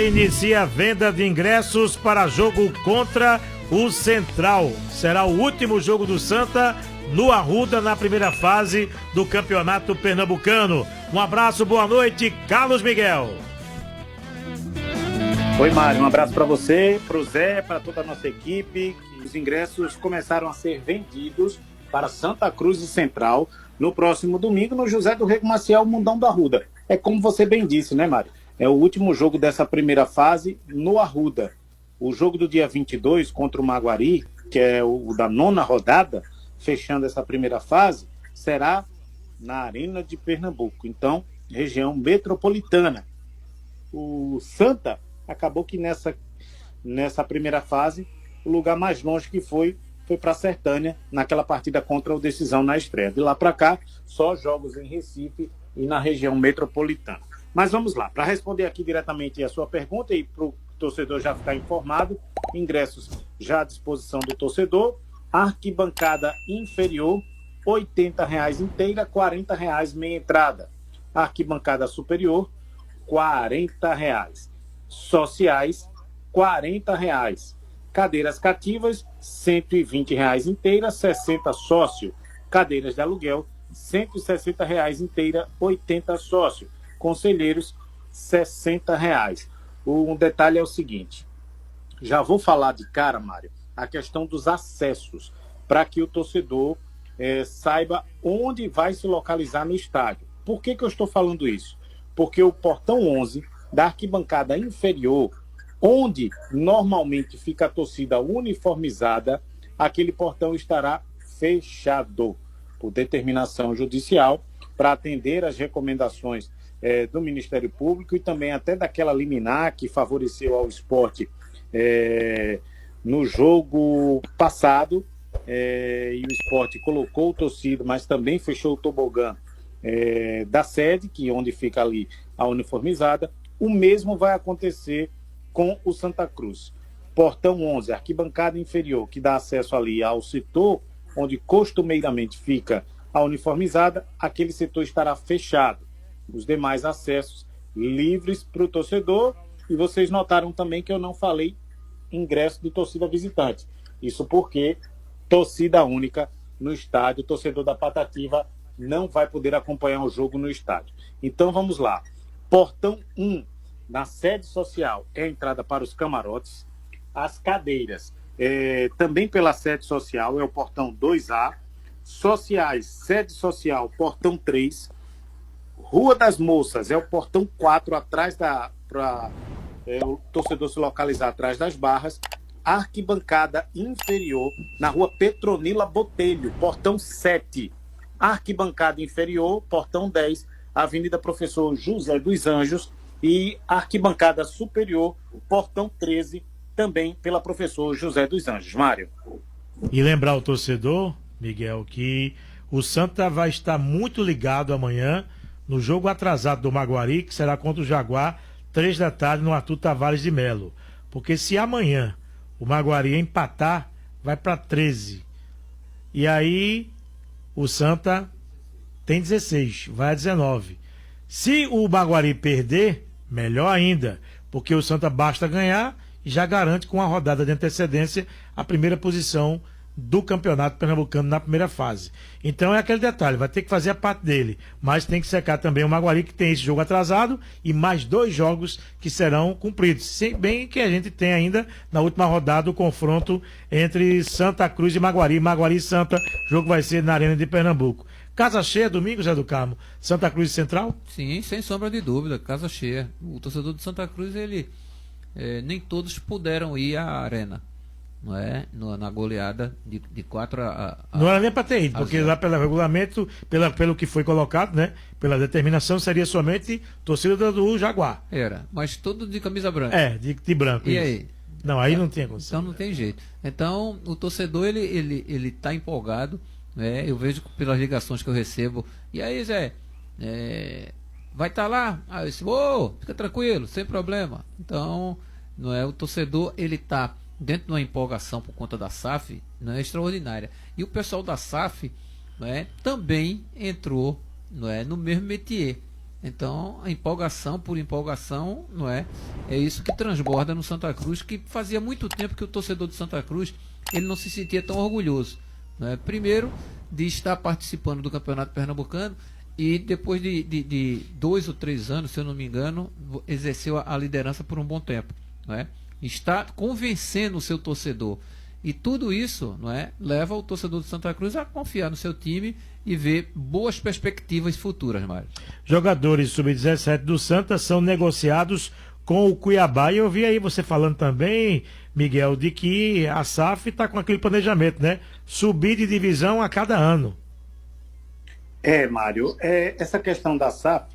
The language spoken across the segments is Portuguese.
Inicia a venda de ingressos para jogo contra o Central. Será o último jogo do Santa no Arruda na primeira fase do Campeonato Pernambucano. Um abraço, boa noite, Carlos Miguel. Oi, Mário, um abraço para você, para o Zé, para toda a nossa equipe. Os ingressos começaram a ser vendidos para Santa Cruz e Central no próximo domingo no José do Rego Maciel, Mundão do Arruda. É como você bem disse, né, Mário? É o último jogo dessa primeira fase no Arruda. O jogo do dia 22 contra o Maguari, que é o da 9ª rodada, fechando essa primeira fase, será na Arena de Pernambuco. Então, região metropolitana. O Santa acabou que nessa primeira fase, o lugar mais longe que foi para a Sertânia, naquela partida contra o Decisão na estreia. De lá para cá, só jogos em Recife e na região metropolitana. Mas vamos lá, para responder aqui diretamente a sua pergunta e para o torcedor já ficar informado, ingressos já à disposição do torcedor, arquibancada inferior, R$ 80,00 inteira, R$ 40,00 meia entrada. Arquibancada superior, R$ 40,00. Sociais, R$ 40,00. Cadeiras cativas, R$ 120,00 inteira, 60 sócio. Cadeiras de aluguel, R$ 160,00 inteira, 80 sócio. Conselheiros, R$ 60,00. Um detalhe é o seguinte, já vou falar de cara, Mário, a questão dos acessos, para que o torcedor saiba onde vai se localizar no estádio. Por que eu estou falando isso? Porque o portão 11 da arquibancada inferior, onde normalmente fica a torcida uniformizada, aquele portão estará fechado por determinação judicial para atender às recomendações do Ministério Público e também até daquela liminar que favoreceu ao esporte no jogo passado, e o esporte colocou o torcido, mas também fechou o tobogã da sede, onde fica ali a uniformizada. O mesmo vai acontecer com o Santa Cruz. Portão 11, arquibancada inferior, que dá acesso ali ao setor onde costumeiramente fica a uniformizada, aquele setor estará fechado. Os demais acessos livres para o torcedor. E vocês notaram também que eu não falei ingresso de torcida visitante. Isso porque torcida única no estádio, o torcedor da Patativa não vai poder acompanhar o jogo no estádio. Então vamos lá. Portão 1, na sede social, é a entrada para os camarotes. As cadeiras, também pela sede social, é o portão 2A. Sociais, sede social, portão 3. Rua das Moças, é o portão 4, atrás para o torcedor se localizar atrás das barras. Arquibancada inferior, na rua Petronila Botelho, portão 7. Arquibancada inferior, portão 10, Avenida Professor José dos Anjos. E arquibancada superior, portão 13, também pela Professor José dos Anjos. Mário. E lembrar o torcedor, Miguel, que o Santa vai estar muito ligado amanhã no jogo atrasado do Maguari, que será contra o Jaguar, 3 da tarde, no Arthur Tavares de Melo. Porque se amanhã o Maguari empatar, vai para 13. E aí o Santa tem 16, vai a 19. Se o Maguari perder, melhor ainda, porque o Santa basta ganhar e já garante com a rodada de antecedência a primeira posição do Campeonato Pernambucano na primeira fase. Então é aquele detalhe, vai ter que fazer a parte dele, mas tem que secar também o Maguari, que tem esse jogo atrasado e mais 2 jogos que serão cumpridos. Se bem que a gente tem ainda na última rodada o confronto entre Santa Cruz e Maguari. Maguari e Santa, o jogo vai ser na Arena de Pernambuco. Casa cheia domingo, Zé do Carmo? Santa Cruz e Central? Sim, sem sombra de dúvida, casa cheia. O torcedor de Santa Cruz, nem todos puderam ir à Arena, não é? Na goleada de 4 a não era nem para ter ido, porque 0. lá pelo regulamento, pelo que foi colocado, né? Pela determinação, seria somente torcida do Jaguar. Era, mas todo de camisa branca. De branco. E isso. aí? Não, aí não tinha condição. Então não tem jeito. Então o torcedor, ele tá empolgado, né? Eu vejo pelas ligações que eu recebo. E aí, Zé, vai estar lá? Aí eu disse, fica tranquilo, sem problema. Então, não é, o torcedor, ele tá dentro de uma empolgação por conta da SAF, não é, extraordinária. E o pessoal da SAF, não é, também entrou, não é, no mesmo métier, Então, a empolgação por empolgação, não é? É isso que transborda no Santa Cruz, que fazia muito tempo que o torcedor de Santa Cruz ele não se sentia tão orgulhoso. Não é? Primeiro, de estar participando do Campeonato Pernambucano e depois de 2 ou 3 anos, se eu não me engano, exerceu a liderança por um bom tempo. Não é? Está convencendo o seu torcedor. E tudo isso, não é, leva o torcedor de Santa Cruz a confiar no seu time e ver boas perspectivas futuras, Mário. Jogadores sub-17 do Santa são negociados com o Cuiabá. E eu vi aí você falando também, Miguel, de que a SAF está com aquele planejamento, né? Subir de divisão a cada ano. Mário, essa questão da SAF,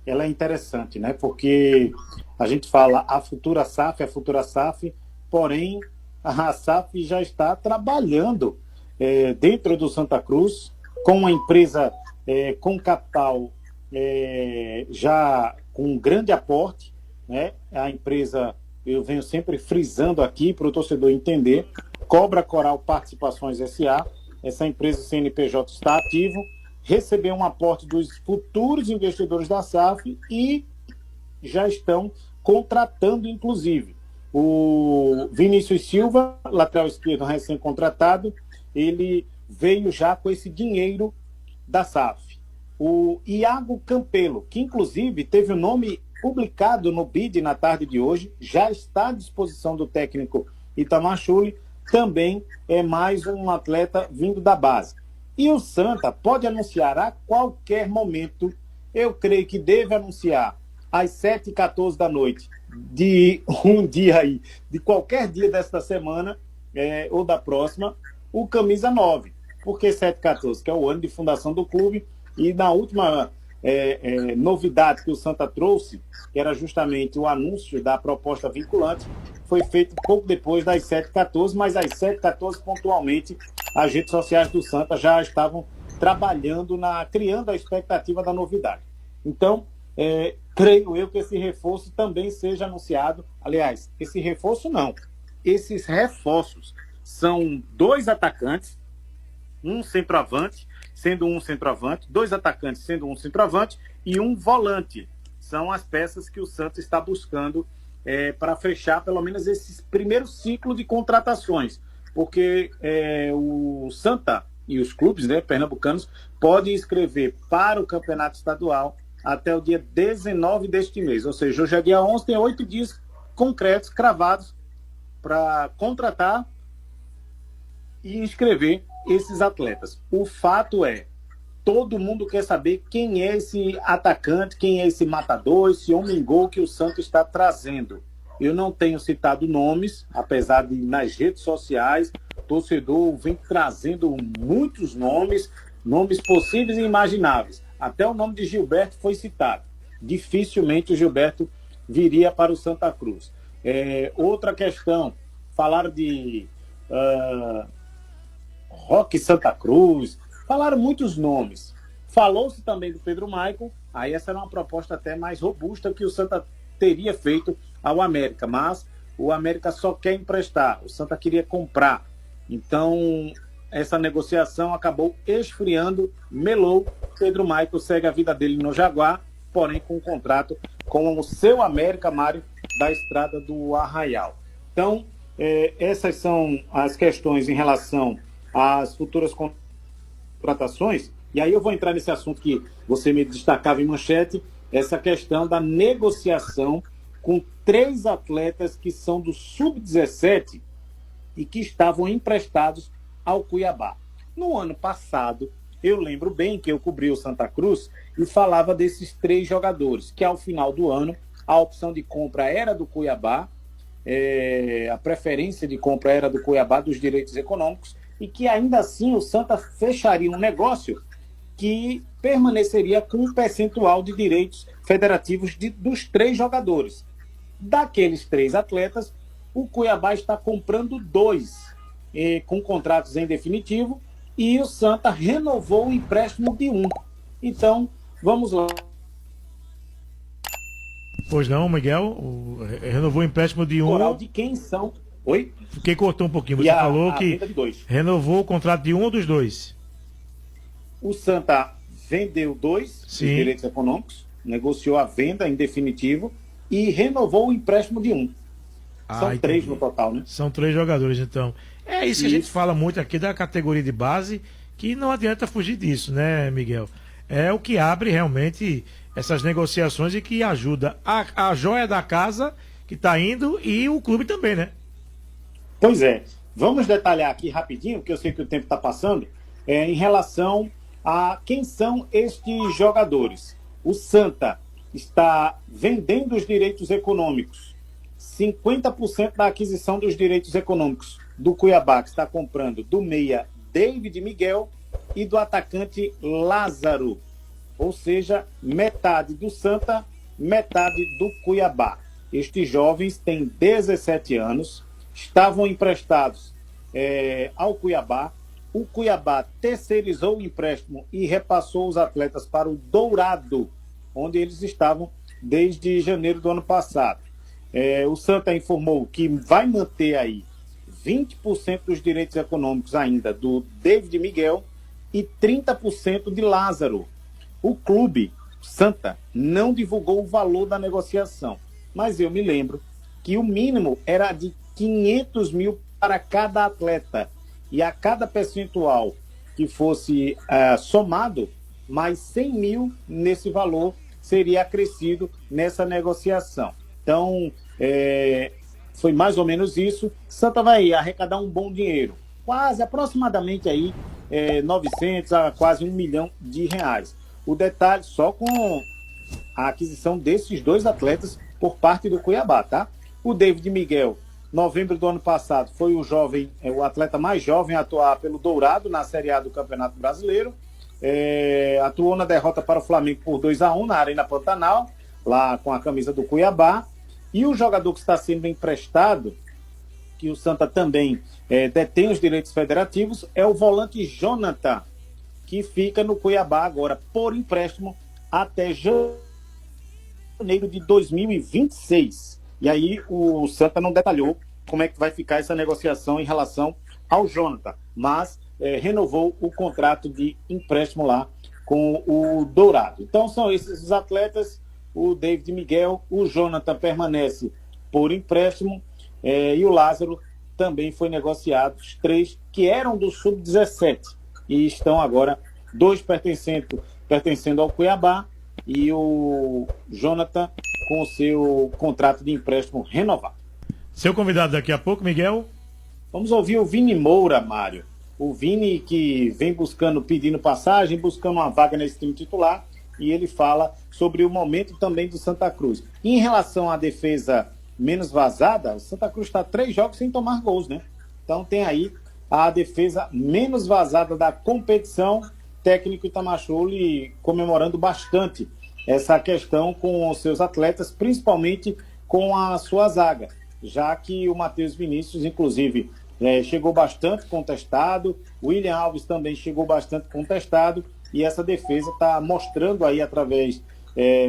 ela é interessante, né? Porque a gente fala a futura SAF, porém a SAF já está trabalhando dentro do Santa Cruz com uma empresa com capital já com um grande aporte, né? A empresa, eu venho sempre frisando aqui para o torcedor entender, Cobra Coral Participações S.A., essa empresa CNPJ está ativo, recebeu um aporte dos futuros investidores da SAF e já estão contratando, inclusive. O Vinícius Silva, lateral esquerdo recém-contratado, ele veio já com esse dinheiro da SAF. O Iago Campelo, que inclusive teve o nome publicado no BID na tarde de hoje, já está à disposição do técnico Itamar Schulli, também é mais um atleta vindo da base. E o Santa pode anunciar a qualquer momento, eu creio que deve anunciar às 7h14 da noite, de um dia aí, de qualquer dia desta semana ou da próxima, o camisa 9. Por que 7h14? Que é o ano de fundação do clube. E na última novidade que o Santa trouxe, que era justamente o anúncio da proposta vinculante, foi feito pouco depois das 7h14, mas às 7h14 pontualmente as redes sociais do Santa já estavam trabalhando criando a expectativa da novidade. Então, creio eu que esse reforço também seja anunciado. Aliás, esse reforço não. Esses reforços são 2 atacantes, um centroavante, sendo um centroavante, 2 atacantes, sendo um centroavante, e um volante. São as peças que o Santa está buscando para fechar pelo menos esse primeiro ciclo de contratações. Porque o Santa e os clubes, né, pernambucanos podem inscrever para o campeonato estadual até o dia 19 deste mês. Ou seja, hoje é dia 11, tem 8 dias concretos, cravados, para contratar e inscrever esses atletas. O fato é, todo mundo quer saber quem é esse atacante, quem é esse matador, esse homem-gol que o Santos está trazendo. Eu não tenho citado nomes, apesar de nas redes sociais, o torcedor vem trazendo muitos nomes possíveis e imagináveis. Até o nome de Gilberto foi citado. Dificilmente o Gilberto viria para o Santa Cruz. Outra questão, falaram de Roque Santa Cruz, falaram muitos nomes. Falou-se também do Pedro Michael, aí essa era uma proposta até mais robusta que o Santa teria feito ao América, mas o América só quer emprestar, o Santa queria comprar. Então, essa negociação acabou esfriando, melou. Pedro Michael segue a vida dele no Jaguar, porém com um contrato com o seu América, Mário, da Estrada do Arraial. Então, essas são as questões em relação às futuras contratações. E aí eu vou entrar nesse assunto que você me destacava em manchete, essa questão da negociação com 3 atletas que são do Sub-17 e que estavam emprestados ao Cuiabá. No ano passado, eu lembro bem que eu cobri o Santa Cruz e falava desses 3 jogadores, que ao final do ano, a opção de compra era do Cuiabá, a preferência de compra era do Cuiabá, dos direitos econômicos, e que ainda assim o Santa fecharia um negócio que permaneceria com um percentual de direitos federativos dos 3 jogadores. Daqueles 3 atletas, o Cuiabá está comprando 2 com contratos em definitivo e o Santa renovou o empréstimo de 1. Então, vamos lá. Pois não, Miguel, renovou o empréstimo de 1. De quem são? Oi? Fiquei cortou um pouquinho. Você falou que renovou o contrato de 1 ou dos 2? O Santa vendeu 2 direitos econômicos negociou a venda em definitivo e renovou o empréstimo de um. São 3 no total, né? São 3 jogadores, então. É isso que a gente fala muito aqui da categoria de base, que não adianta fugir disso, né, Miguel? É o que abre realmente essas negociações e que ajuda a joia da casa que está indo e o clube também, né? Pois é. Vamos detalhar aqui rapidinho, porque eu sei que o tempo está passando, em relação a quem são estes jogadores. O Santa está vendendo os direitos econômicos. 50% da aquisição dos direitos econômicos do Cuiabá, que está comprando do meia David Miguel e do atacante Lázaro. Ou seja, metade do Santa, metade do Cuiabá. Estes jovens têm 17 anos, estavam emprestados ao Cuiabá. O Cuiabá terceirizou o empréstimo e repassou os atletas para o Dourado, onde eles estavam desde janeiro do ano passado. O Santa informou que vai manter aí 20% dos direitos econômicos ainda do David Miguel e 30% de Lázaro. O clube, Santa, não divulgou o valor da negociação, mas eu me lembro que o mínimo era de 500 mil para cada atleta, e a cada percentual que fosse somado, mais 100 mil nesse valor seria acrescido nessa negociação. Então, foi mais ou menos isso. Santa vai arrecadar um bom dinheiro, quase aproximadamente aí 900 a quase 1 milhão de reais. O detalhe só com a aquisição desses 2 atletas por parte do Cuiabá, tá? O David Miguel, novembro do ano passado, foi o atleta mais jovem a atuar pelo Dourado na Série A do Campeonato Brasileiro. Atuou na derrota para o Flamengo por 2-1 na Arena Pantanal, lá com a camisa do Cuiabá. E o jogador que está sendo emprestado, que o Santa também detém os direitos federativos, é o volante Jonathan, que fica no Cuiabá agora por empréstimo até janeiro de 2026. E aí o Santa não detalhou como é que vai ficar essa negociação em relação ao Jonathan, mas renovou o contrato de empréstimo lá com o Dourado. Então são esses os atletas, o David Miguel, o Jonathan permanece por empréstimo e o Lázaro também foi negociado, os 3 que eram do Sub-17 e estão agora 2 pertencendo ao Cuiabá e o Jonathan com o seu contrato de empréstimo renovado. Seu convidado daqui a pouco, Miguel. Vamos ouvir o Vini Moura, Mário. O Vini que vem pedindo passagem, buscando uma vaga nesse time titular, e ele fala sobre o momento também do Santa Cruz. Em relação à defesa menos vazada, o Santa Cruz está 3 jogos sem tomar gols, né? Então tem aí a defesa menos vazada da competição. Técnico Itamachule comemorando bastante essa questão com os seus atletas, principalmente com a sua zaga, já que o Matheus Vinícius, inclusive, chegou bastante contestado, o William Alves também chegou bastante contestado, e essa defesa está mostrando aí, através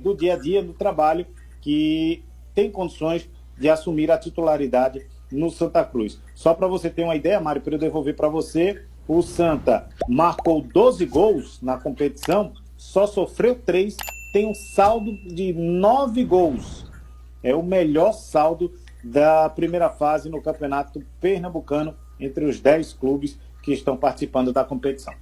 do dia a dia, do trabalho, que tem condições de assumir a titularidade no Santa Cruz. Só para você ter uma ideia, Mário, para eu devolver para você, o Santa marcou 12 gols na competição, só sofreu 3, tem um saldo de 9 gols. É o melhor saldo da primeira fase no Campeonato Pernambucano entre os 10 clubes que estão participando da competição.